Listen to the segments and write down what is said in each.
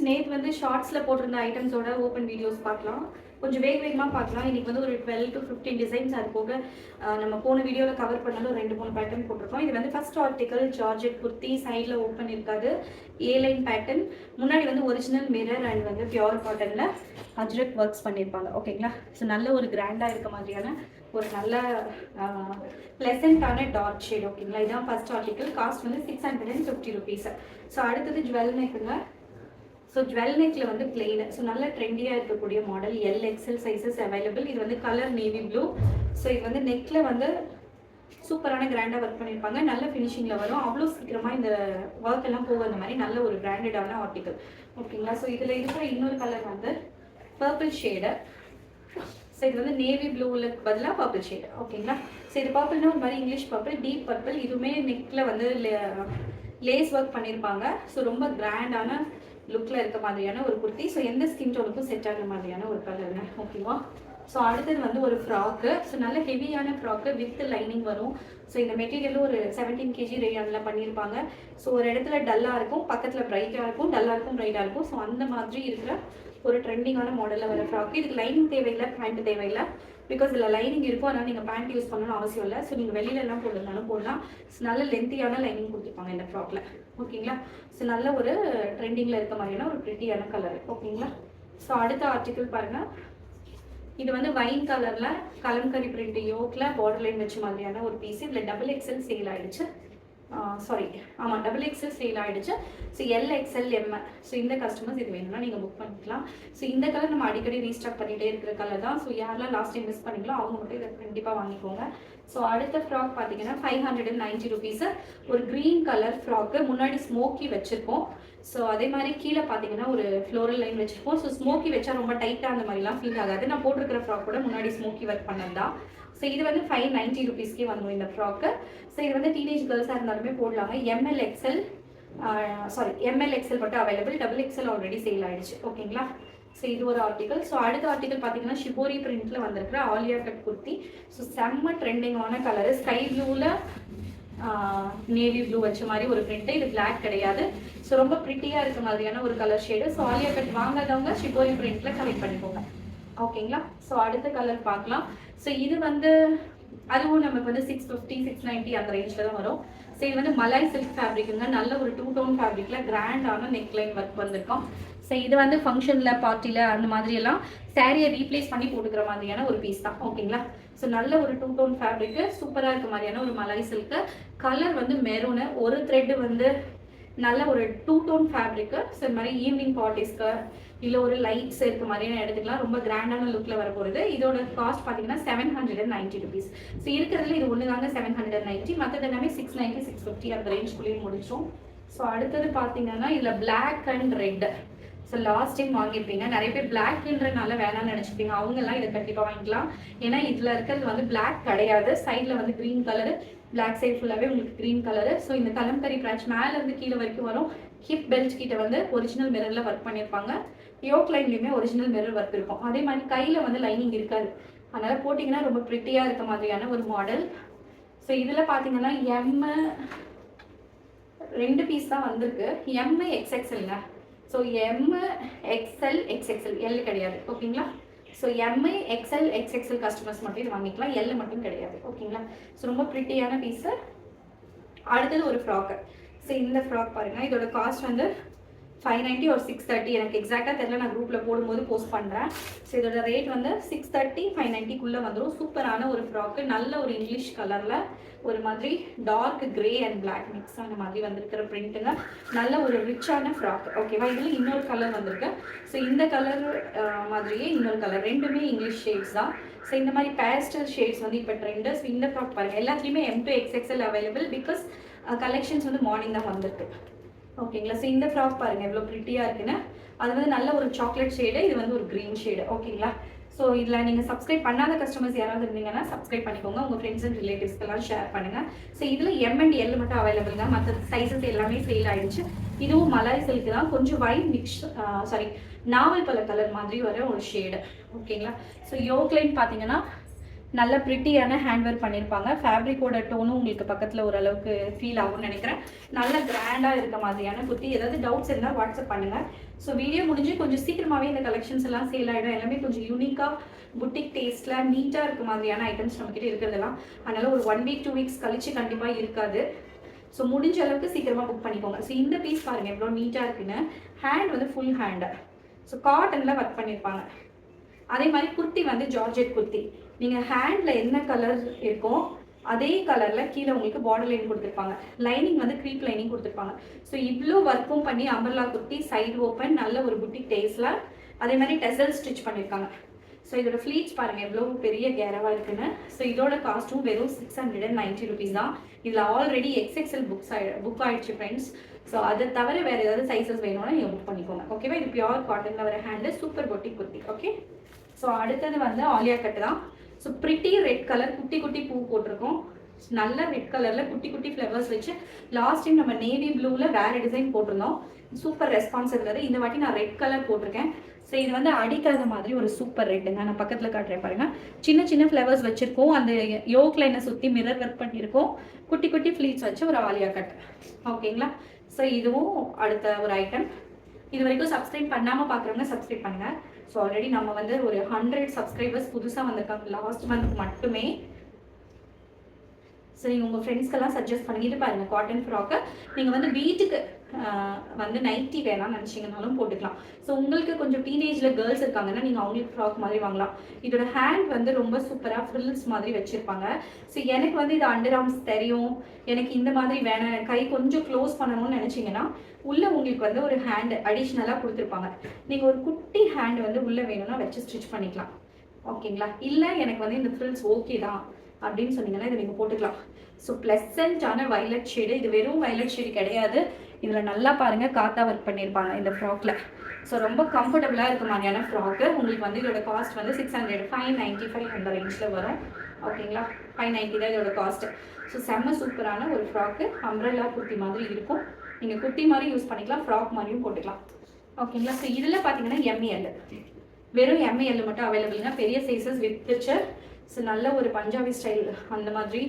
நேற்று வந்து ஷார்ட்ஸில் போட்டிருந்த ஐட்டம்ஸோட ஓப்பன் வீடியோஸ் பார்க்கலாம். கொஞ்சம் வேகமாக பார்க்கலாம். இன்றைக்கி வந்து ஒரு 12 to 15 டிசைன்ஸ் அது போக நம்ம போன வீடியோவில் கவர் பண்ணாலும் ஒரு 2-3 பேட்டர்ன் போட்டிருக்கோம். இது வந்து ஃபர்ஸ்ட் ஆர்டிக்கல் ஜார்ஜெட் குர்த்தி, சைடில் ஓப்பன் இருக்காது, ஏலைன் பேட்டர்ன், முன்னாடி வந்து ஒரிஜினல் மிரர் அண்ட் வந்து பியூர் காட்டனில் அஜ்ரக் ஒர்க்ஸ் பண்ணியிருப்பாங்க. ஓகேங்களா? ஸோ நல்ல ஒரு கிராண்டாக இருக்க மாதிரியான ஒரு நல்ல ப்ளசண்ட்டான டார்க் ஷேட். ஓகேங்களா? இதுதான் ஃபர்ஸ்ட் ஆர்டிக்கல். காஸ்ட் வந்து 650 rupees. ஸோ அடுத்தது ஜுவல் நெக்குங்க. ஸோ ஜுவல் நெக்கில் வந்து பிளெயின். ஸோ நல்ல ட்ரெண்டியாக இருக்கக்கூடிய மாடல். XL sizes available. இது வந்து கலர் நேவி ப்ளூ. ஸோ இது வந்து நெக்கில் வந்து சூப்பரான கிராண்டாக ஒர்க் பண்ணியிருப்பாங்க. நல்ல ஃபினிஷிங்கில் வரும். அவ்வளோ சீக்கிரமாக இந்த ஒர்க் எல்லாம் போகிற மாதிரி நல்ல ஒரு பிராண்டடான ஆர்டிக்கல். ஓகேங்களா? ஸோ இதில் இருக்கிற இன்னொரு கலர் வந்து பர்பிள் ஷேடு. ஸோ இது வந்து நேவி ப்ளூவில் பதிலாக பர்பிள் ஷேடு. ஓகேங்களா? ஸோ இது பர்பிள்னா ஒரு மாதிரி இங்கிலீஷ் பர்பிள், டீப் பர்பிள். இதுவுமே நெக்கில் வந்து லேஸ் ஒர்க் பண்ணியிருப்பாங்க. ஸோ ரொம்ப கிராண்டான லுக்கில் இருக்க மாதிரியான ஒரு குர்த்தி. ஸோ எந்த ஸ்கின் டோனுக்கும் செட் ஆகிற மாதிரியான ஒரு கலருங்க. ஓகேவா? ஸோ அடுத்தது வந்து ஒரு ஃப்ராக்கு. ஸோ நல்ல ஹெவியான ஃப்ராக்கு வித் லைனிங் வரும். ஸோ இந்த மெட்டீரியலும் ஒரு 17 kg ரேஞ்சில் பண்ணியிருப்பாங்க. ஸோ ஒரு இடத்துல டல்லாக இருக்கும், பக்கத்தில் பிரைட்டாக இருக்கும், டல்லாக இருக்கும், பிரைட்டாக இருக்கும். ஸோ அந்த மாதிரி இருக்கிற ஒரு ட்ரெண்டிங்கான மாடலில் வர ஃப்ராக்கு. இதுக்கு லைனிங் தேவையில்லை, பேண்ட் தேவையில்லை. பிகாஸ் இதில் லைனிங் இருக்கும், அதனால் நீங்கள் பேண்ட் யூஸ் பண்ணணும்னு அவசியம் இல்லை. ஸோ நீங்கள் வெளியிலலாம் போடணும்னாலும் போடலாம். ஸோ நல்ல லென்த்தியான லைனிங் கொடுத்துருப்பாங்க இந்த ஃப்ராக்கில். ஓகேங்களா? ஸோ நல்ல ஒரு ட்ரெண்டிங்கில் இருக்க மாதிரியான ஒரு ப்ரிட்டியான கலர். ஓகேங்களா? ஸோ அடுத்த ஆர்டிக்கிள் பாருங்கள். இது வந்து வைன் கலரில் கலம்கரி பிரிண்ட் யோக்கில் பார்டர் லைன் வச்ச மாதிரியான ஒரு பீஸ். இதில் XXL சேல் ஆகிடுச்சு. சாரி, ஆமாம், XXL சேல் ஆகிடுச்சு. So LXL M. ஸோ இந்த கஸ்டமர்ஸ் இது வேணும்னா நீங்கள் புக் பண்ணிக்கலாம். ஸோ இந்த கலர் நம்ம அடிக்கடி ரீஸ்டாக் பண்ணிகிட்டே இருக்கிற கலர் தான். ஸோ யாரெல்லாம் லாஸ்ட் டைம் மிஸ் பண்ணிங்களோ அவங்க மட்டும் இதை கண்டிப்பாக வாங்கிக்கோங்க. ஸோ அடுத்த ஃப்ராக் பார்த்தீங்கன்னா 590 rupees. ஒரு க்ரீன் கலர் ஃப்ராக்கு. முன்னாடி ஸ்மோக்கி வச்சுருக்கோம். ஸோ அதே மாதிரி கீழே பார்த்தீங்கன்னா ஒரு ஃப்ளோரல் லைன் வச்சுருக்கோம். ஸோ ஸ்மோக்கி வச்சா ரொம்ப டைட்டாக அந்த மாதிரிலாம் ஃபீல் ஆகாது. நான் போட்டிருக்கிற ஃப்ராக் கூட முன்னாடி ஸ்மோக்கி ஒர்க் பண்ணது தான். ஸோ இது வந்து 590 rupeesக்கே வந்துடும் இந்த ஃப்ராக்கு. ஸோ இது வந்து டீனேஜ் கேர்ள்ஸாக இருந்தாலுமே போடலாங்க. ML XL மட்டும் அவைலபிள். XXL ஆல்ரெடி சேல் ஆகிடுச்சு. ஓகேங்களா? ஸோ இது ஒரு ஆர்டிக்கல். ஸோ அடுத்த ஆர்டிக்கல் பார்த்தீங்கன்னா ஷிபோரி பிரிண்ட்டில் வந்திருக்கிற ஆலியா கட் குர்த்தி. ஸோ செம்ம ட்ரெண்டிங்கான கலரு. ஸ்கை ப்ளூவில் நேவி ப்ளூ வச்ச மாதிரி ஒரு பிரிண்ட்டு. இது பிளாக் கிடையாது. ஸோ ரொம்ப ப்ரிட்டியாக இருக்க மாதிரியான ஒரு colour shade. So Alia cut வாங்காதவங்க ஷிபோரி பிரிண்ட்டில் கலெக்ட் பண்ணிக்கோங்க. ஓகேங்களா? ஸோ அடுத்த கலர் பார்க்கலாம். ஸோ இது வந்து அதுவும் நமக்கு வந்து 650 690 அந்த ரேஞ்சில் தான் வரும். ஸோ இது வந்து மலாய் சில்க் ஃபேப்ரிக்குங்க. நல்ல ஒரு 2 டோன் ஃபேப்ரிக்கில் கிராண்டான நெக்லைன் ஒர்க் வந்திருக்கும். ஸோ இது வந்து ஃபங்க்ஷனில், பார்ட்டியில் அந்த மாதிரியெல்லாம் சாரியை ரீப்ளேஸ் பண்ணி போட்டுக்கிற மாதிரியான ஒரு பீஸ் தான். ஓகேங்களா? ஸோ நல்ல ஒரு 2 டோன் ஃபேப்ரிக்கு, சூப்பராக இருக்க மாதிரியான ஒரு மலாய் சில்க்கு. கலர் வந்து மெரூனு, ஒரு த்ரெட்டு வந்து நல்ல ஒரு 2 டோன் ஃபேப்ரிக்கு. ஸோ இந்த மாதிரி ஈவினிங் பார்ட்டிஸ்க்கு இல்லை ஒரு லைட்ஸ் இருக்க மாதிரியான எடுத்துக்கலாம். ரொம்ப கிராண்டான லுக்கில் வர போகிறது. இதோட காஸ்ட் பார்த்தீங்கன்னா 790 rupees. ஸோ இருக்கிறதுல இது ஒன்று தாங்க 790. மற்றது எல்லாமே 690 650 அந்த ரேஞ்சுக்குள்ளேயே முடிச்சோம். ஸோ அடுத்தது பார்த்தீங்கன்னா இதில் black and red. So last time வாங்கியிருப்பீங்க நிறைய பேர். பிளாக்ன்றனால வேணாம்னு நினச்சிப்பீங்க. அவங்கெல்லாம் இதை கண்டிப்பாக வாங்கிக்கலாம். ஏன்னா இதில் இருக்கிறது வந்து பிளாக் கிடையாது. சைடில் வந்து க்ரீன் கலரு, பிளாக் சைட் ஃபுல்லாகவே உங்களுக்கு க்ரீன் கலரு. ஸோ இந்த கலம்கரி பிரான்ச் மேலேருந்து கீழே வரைக்கும் வரும். ஹிப் பெல்ட் கிட்ட வந்து ஒரிஜினல் மிரரில் ஒர்க் பண்ணியிருப்பாங்க. யோக் லைன்லையுமே ஒரிஜினல் மிரர் ஒர்க் இருக்கும். அதே மாதிரி கையில் வந்து லைனிங் இருக்காது. அதனால் போட்டிங்கன்னா ரொம்ப ப்ரிட்டியாக இருக்க மாதிரியான ஒரு மாடல். ஸோ இதில் பார்த்தீங்கன்னா ரெண்டு பீஸ் தான் வந்திருக்கு. XXLங்க. ஸோ XL XXL L கிடையாது. ஓகேங்களா? ஸோ XL XXL கஸ்டமர்ஸ் மட்டும் இது வாங்கிக்கலாம். L மட்டும் கிடையாது. ஓகேங்களா? ஸோ ரொம்ப ப்ரிட்டியான பீஸு. அடுத்தது ஒரு ஃப்ராக்கு. ஸோ இந்த ஃப்ராக் பாருங்கள். இதோட காஸ்ட் வந்து 590 or 630. எனக்கு எக்ஸாக்டாக தெரியல, நான் குரூப்பில் போடும்போது போஸ்ட் பண்ணுறேன். ஸோ இதோட ரேட் வந்து 630 590க்குள்ளே வந்துடும். சூப்பரான ஒரு ஃப்ராக்கு. நல்ல ஒரு இங்கிலீஷ் கலரில் ஒரு மாதிரி dark grey and black mix அந்த மாதிரி வந்திருக்கிற பிரிண்ட்டுங்க. நல்ல ஒரு ரிச்சான ஃப்ராக். ஓகேவா? இதில் இன்னொரு கலர் வந்திருக்கு. ஸோ இந்த கலர் மாதிரியே இன்னொரு கலர், ரெண்டுமே இங்கிலீஷ் ஷேட்ஸ் தான். ஸோ இந்த மாதிரி பேஸ்டல் ஷேட்ஸ் வந்து இப்போ ட்ரெண்டு. ஸோ இந்த ஃப்ராக் பாருங்கள். எல்லாத்துலேயுமே M to XXL available. Because collections வந்து மார்னிங் தான் வந்திருக்கு. ஓகேங்களா? ஸோ இந்த ஃப்ராக் பாருங்கள் எவ்வளோ ப்ரிட்டியாக இருக்குன்னு. அது வந்து நல்ல ஒரு சாக்லேட் ஷேடு, இது வந்து ஒரு க்ரீன் ஷேடு. ஓகேங்களா? ஸோ இதில் நீங்கள் சப்ஸ்கிரைப் பண்ணாத கஸ்டமர்ஸ் யாராவது இருந்தீங்கன்னா சப்ஸ்கிரைப் பண்ணிக்கோங்க. உங்கள் ஃப்ரெண்ட்ஸ் அண்ட் ரிலேட்டிவ்ஸ்க்கெல்லாம் ஷேர் பண்ணுங்கள். ஸோ இதில் M and L மட்டும் அவைலபிள்ங்க. மற்ற சைஸஸ் எல்லாமே சேல் ஆகிடுச்சு. இதுவும் மலாய் சில்க்கு தான். கொஞ்சம் வைட் மிக்ஸ், நாவல் பல கலர் மாதிரி வர ஒரு ஷேடு. ஓகேங்களா? ஸோ யோக் லைன் பார்த்தீங்கன்னா நல்ல ப்ரிட்டியான ஹேண்ட்வேர் பண்ணியிருப்பாங்க. ஃபேப்ரிக்கோட டோனும் உங்களுக்கு பக்கத்தில் ஓரளவுக்கு ஃபீல் ஆகும்னு நினைக்கிறேன். நல்ல கிராண்டாக இருக்க மாதிரியான குர்த்தி. ஏதாவது டவுட்ஸ் இருந்தால் வாட்ஸ்அப் பண்ணுங்கள். ஸோ வீடியோ முடிஞ்சு கொஞ்சம் சீக்கிரமாகவே இந்த கலெக்ஷன்ஸ் எல்லாம் சேல் ஆகிடும். எல்லாமே கொஞ்சம் யூனிக்காக புட்டிக் டேஸ்ட்டில் நீட்டாக இருக்க மாதிரியான ஐட்டம்ஸ் நம்மக்கிட்ட இருக்கிறதெல்லாம். அதனால் ஒரு 1 வீக் 2 வீக்ஸ் கழிச்சு கண்டிப்பாக இருக்காது. ஸோ முடிஞ்ச அளவுக்கு சீக்கிரமாக புக் பண்ணிக்கோங்க. ஸோ இந்த பீஸ் பாருங்கள் எவ்வளோ நீட்டாக இருக்குன்னு. ஹேண்ட் வந்து ஃபுல் ஹேண்டு. ஸோ காட்டனில் ஒர்க் பண்ணியிருப்பாங்க. அதே மாதிரி குர்த்தி வந்து ஜார்ஜெட் குர்த்தி. நீங்கள் ஹேண்டில் என்ன கலர் இருக்கோ அதே கலரில் கீழே உங்களுக்கு பார்டர் லைன் கொடுத்துருப்பாங்க. லைனிங் வந்து க்ரீப் லைனிங் கொடுத்துருப்பாங்க. ஸோ இவ்வளோ ஒர்க்கும் பண்ணி அம்பர்லா குர்த்தி சைடு ஓப்பன் நல்ல ஒரு புட்டிக் டேஸ்ட்டில் அதே மாதிரி டெசல் ஸ்டிச் பண்ணியிருக்காங்க. ஸோ இதோட ஃப்ளீட்ஸ் பாருங்கள் எவ்வளோ பெரிய கேரவாக இருக்குன்னு. ஸோ இதோட காஸ்ட்டும் வெறும் 690 rupees தான். இதில் ஆல்ரெடி XXL புக் ஆயிடுச்சு ஃப்ரெண்ட்ஸ். ஸோ அதை தவிர வேறு ஏதாவது சைஸஸ் வேணும்னா நீங்கள் புக் பண்ணிக்கோங்க. ஓகேவா? இது பியூர் காட்டனில் வர hand super boutique kurti. Okay. So அடுத்தது வந்து ஆலியா கட்டு தான். ஸோ ப்ரிட்டி ரெட் கலர் குட்டி குட்டி பூ போட்டிருக்கோம். நல்ல ரெட் கலரில் குட்டி குட்டி ஃப்ளவர்ஸ் வச்சு லாஸ்ட் டைம் நம்ம நேவி ப்ளூவில் வேறு டிசைன் போட்டிருந்தோம். சூப்பர் ரெஸ்பான்ஸ் இருந்தது. இந்த வாட்டி நான் ரெட் கலர் போட்டிருக்கேன். ஸோ இது வந்து அடிக்காத மாதிரி ஒரு சூப்பர் ரெட்டுங்க. நான் பக்கத்தில் காட்டுறேன் பாருங்கள். சின்ன சின்ன ஃப்ளவர்ஸ் வச்சுருக்கோம். அந்த யோக் லைனை சுற்றி மிரர் ஒர்க் பண்ணியிருக்கோம். குட்டி குட்டி ஃப்ளீட்ஸ் வச்சு ஒரு ஆலியா கட். ஓகேங்களா? ஸோ இதுவும் அடுத்த ஒரு ஐட்டம். இது வரைக்கும் சப்ஸ்கிரைப் பண்ணாமல் பார்க்குறவங்க சப்ஸ்கிரைப் பண்ணுங்கள். ஸோ ஆல்ரெடி நம்ம வந்து ஒரு 100 சப்ஸ்கிரைபர்ஸ் புதுசாக வந்திருக்காங்க லாஸ்ட் மந்த் மட்டுமே. ஸோ நீங்கள் உங்கள் ஃப்ரெண்ட்ஸ்க்கெல்லாம் சஜஸ்ட் பண்ணிட்டு பாருங்கள். காட்டன் ஃப்ராக்கு நீங்கள் வந்து வீட்டுக்கு வந்து நைட்டி வேணாம்னு நினச்சிங்கனாலும் போட்டுக்கலாம். ஸோ உங்களுக்கு கொஞ்சம் டீனேஜில் கேர்ள்ஸ் இருக்காங்கன்னா நீங்கள் அவங்களுக்கு ஃப்ராக் மாதிரி வாங்கலாம். இதோட ஹேண்ட் வந்து ரொம்ப சூப்பராக ஃப்ரில்ஸ் மாதிரி வச்சுருப்பாங்க. ஸோ எனக்கு வந்து இது அண்டர் ஆர்ம்ஸ் தெரியும், எனக்கு இந்த மாதிரி வேணாம், கை கொஞ்சம் க்ளோஸ் பண்ணணும்னு நினச்சிங்கன்னா உள்ளே உங்களுக்கு வந்து ஒரு ஹேண்டு அடிஷ்னலாக கொடுத்துருப்பாங்க. நீங்கள் ஒரு குட்டி ஹேண்டு வந்து உள்ளே வேணும்னா வச்சு ஸ்டிச் பண்ணிக்கலாம். ஓகேங்களா? இல்லை எனக்கு வந்து இந்த ஃப்ரில்ஸ் ஓகே தான் அப்படின்னு சொன்னீங்கன்னா இதை நீங்கள் போட்டுக்கலாம். ஸோ ப்ளசண்ட்டான வயலட் ஷேடு. இது வெறும் வயலட் ஷேடு கிடையாது. இதில் நல்லா பாருங்கள் காத்தா ஒர்க் பண்ணியிருப்பாங்க இந்த ஃப்ராக்கில். ஸோ ரொம்ப கம்ஃபர்டபுளாக இருக்க மாதிரியான ஃப்ராக்கு. உங்களுக்கு வந்து இதோட காஸ்ட் வந்து 600 595 அந்த ரேஞ்சில் வரும். ஓகேங்களா? 590 தான் இதோட காஸ்ட்டு. ஸோ செம்ம சூப்பரான ஒரு ஃப்ராக்கு. அம்ப்ரெல்லா குர்த்தி மாதிரி இருக்கும். நீங்கள் குர்த்தி மாதிரி யூஸ் பண்ணிக்கலாம், ஃப்ராக் மாதிரியும் போட்டுக்கலாம். ஓகேங்களா? ஸோ இதில் பார்த்தீங்கன்னா ML வெறும் ML மட்டும் அவைலபிள்னா பெரிய சைஸஸ் வித்துச்சு. ஸோ நல்ல ஒரு பஞ்சாபி ஸ்டைல் அந்த மாதிரி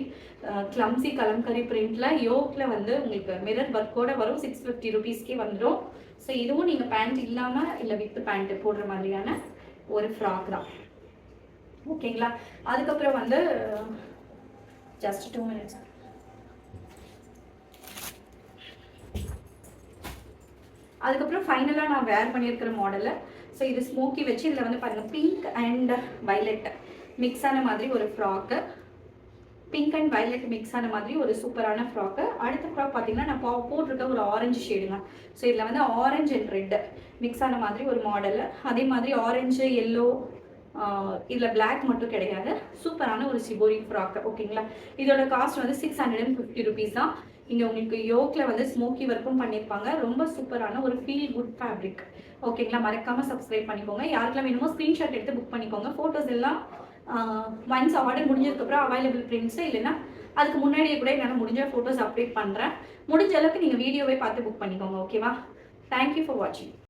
கிளம்சி கலம்கரி பிரிண்டில் யோக்கில் வந்து உங்களுக்கு மிரர் ஒர்க்கோட வரும். 650 rupeesக்கே வந்துடும். ஸோ இதுவும் நீங்கள் பேண்ட் இல்லாமல் இல்லை வித் பேண்ட்டு போடுற மாதிரியான ஒரு ஃப்ராக் தான். ஓகேங்களா? அதுக்கப்புறம் வந்து ஜஸ்ட் 2 minutes. அதுக்கப்புறம் ஃபைனலாக நான் வேர் பண்ணியிருக்கிற மாடலில் ஸோ இது ஸ்மோக்கி வச்சு இதில் வந்து பாருங்கள் பிங்க் அண்ட் வயலட் மிக்ஸான மாதிரி ஒரு ஃப்ராக்கு. பிங்க் அண்ட் வயலட் மிக்ஸான மாதிரி ஒரு சூப்பரான ஃப்ராக்கு. அடுத்த ஃப்ராக் பார்த்தீங்கன்னா நான் போட்டிருக்க ஒரு ஆரஞ்சு ஷேடுங்க. ஸோ இதில் வந்து ஆரஞ்சு அண்ட் ரெட் மிக்ஸான மாதிரி ஒரு மாடல். அதே மாதிரி ஆரஞ்சு எல்லோ இதில் பிளாக் மட்டும் கிடையாது. சூப்பரான ஒரு சிபோரி ஃப்ராக்கு. ஓகேங்களா? இதோட காஸ்ட் வந்து 650 rupees தான். இங்கே உங்களுக்கு யோக்கில் வந்து ஸ்மோக்கி ஒர்க்கும் பண்ணியிருப்பாங்க. ரொம்ப சூப்பரான ஒரு ஃபீல் குட் ஃபேப்ரிக். ஓகேங்களா? மறக்காமல் சப்ஸ்கிரைப் பண்ணிக்கோங்க. யாருக்கெல்லாம் வேணுமோ ஸ்க்ரீன்ஷாட் எடுத்து புக் பண்ணிக்கோங்க. ஃபோட்டோஸ் எல்லாம் ஒன்ஸ் ஆர்டர் முடிஞ்சதுக்கப்புறம் அவைலபிள் பிரிண்ட்ஸு இல்லைன்னா அதுக்கு முன்னாடியே கூட என்னால் முடிஞ்ச ஃபோட்டோஸ் அப்டேட் பண்ணுறேன். முடிஞ்ச அளவுக்கு நீங்கள் வீடியோவே பார்த்து புக் பண்ணிக்கோங்க. ஓகேவா? தேங்க்யூ ஃபார் வாட்சிங்.